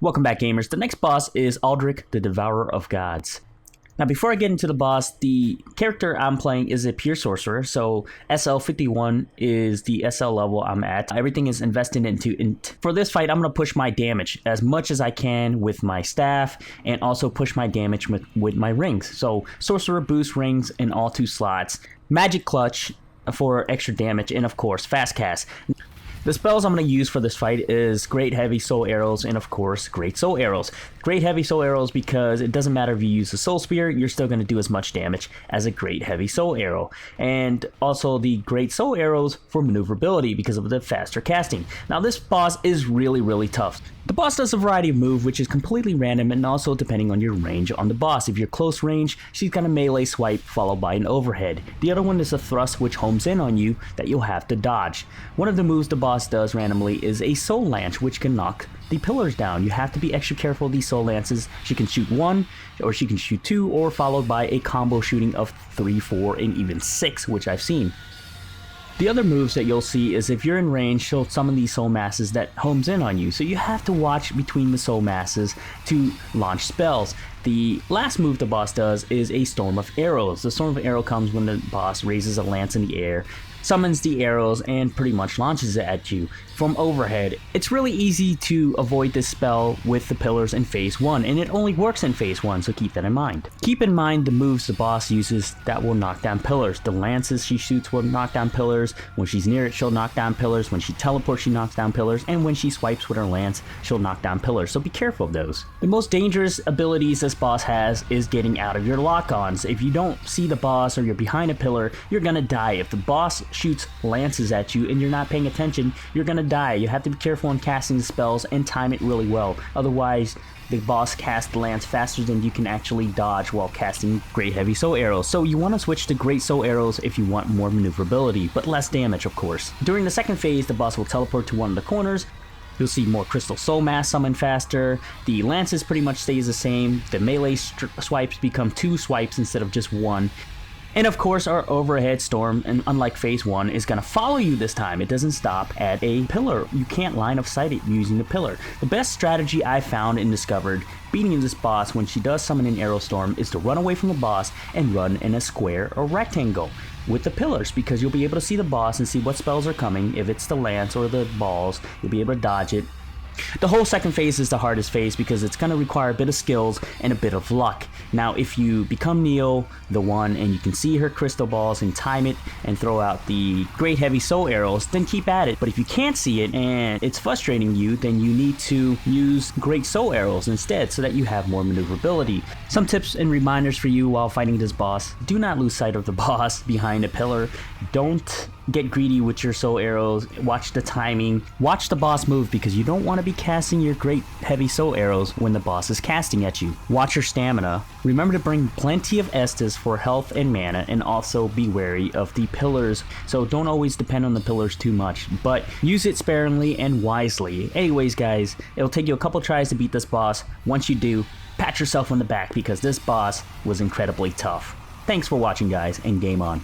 Welcome back, gamers. The next boss is Aldrich, the Devourer of Gods. Now, before I get into the boss, the character I'm playing is a pure sorcerer, so SL 51 is the SL level I'm at. Everything is invested into. For this fight, I'm going to push my damage as much as I can with my staff, and also push my damage with my rings. So, sorcerer boost rings in all 2 slots, magic clutch for extra damage, and of course, fast cast. The spells I'm going to use for this fight is Great Heavy Soul Arrows and, of course, Great Soul Arrows. Great Heavy Soul Arrows because it doesn't matter if you use the Soul Spear, you're still going to do as much damage as a Great Heavy Soul Arrow. And also the Great Soul Arrows for maneuverability because of the faster casting. Now, this boss is really tough. The boss does a variety of moves, which is completely random and also depending on your range on the boss. If you're close range, she's got a melee swipe followed by an overhead. The other one is a thrust, which homes in on you that you'll have to dodge. One of the moves the boss does randomly is a soul lance, which can knock the pillars down. You have to be extra careful of these soul lances. She can shoot 1, or she can shoot 2, or followed by a combo shooting of 3, 4, and even 6, which I've seen. The other moves that you'll see is if you're in range, she'll summon these soul masses that homes in on you. So you have to watch between the soul masses to launch spells. The last move the boss does is a Storm of Arrows. The Storm of Arrow comes when the boss raises a lance in the air, summons the arrows, and pretty much launches it at you from overhead. It's really easy to avoid this spell with the pillars in phase 1, and it only works in phase 1, so keep that in mind. Keep in mind the moves the boss uses that will knock down pillars. The lances she shoots will knock down pillars. When she's near it, she'll knock down pillars. When she teleports, she knocks down pillars. And when she swipes with her lance, she'll knock down pillars, so be careful of those. The most dangerous abilities this boss has is getting out of your lock-ons. If you don't see the boss or you're behind a pillar, you're gonna die. If the boss shoots lances at you and you're not paying attention, you're gonna die. You have to be careful in casting the spells and time it really well. Otherwise, the boss casts the lance faster than you can actually dodge while casting Great Heavy Soul Arrows. So you want to switch to Great Soul Arrows if you want more maneuverability, but less damage, of course. During the second phase, the boss will teleport to one of the corners. You'll see more Crystal Soul Mass summon faster. The lances pretty much stays the same. The melee swipes become 2 swipes instead of just 1. And of course, our overhead storm, and unlike phase 1, is going to follow you this time. It doesn't stop at a pillar. You can't line of sight it using the pillar. The best strategy I found and discovered beating this boss when she does summon an arrow storm is to run away from the boss and run in a square or rectangle with the pillars, because you'll be able to see the boss and see what spells are coming. If it's the lance or the balls, you'll be able to dodge it. The whole second phase is the hardest phase because it's going to require a bit of skills and a bit of luck. Now, if you become Neo, the one, and you can see her crystal balls and time it and throw out the Great Heavy Soul Arrows, then keep at it. But if you can't see it and it's frustrating you, then you need to use Great Soul Arrows instead so that you have more maneuverability. Some tips and reminders for you while fighting this boss: do not lose sight of the boss behind a pillar. Don't get greedy with your soul arrows. Watch the timing. Watch the boss move because you don't want to be casting your Great Heavy Soul Arrows when the boss is casting at you. Watch your stamina. Remember to bring plenty of Estus for health and mana, and also be wary of the pillars. So don't always depend on the pillars too much, but use it sparingly and wisely. Anyways, guys, it'll take you a couple tries to beat this boss. Once you do, pat yourself on the back because this boss was incredibly tough. Thanks for watching, guys, and game on.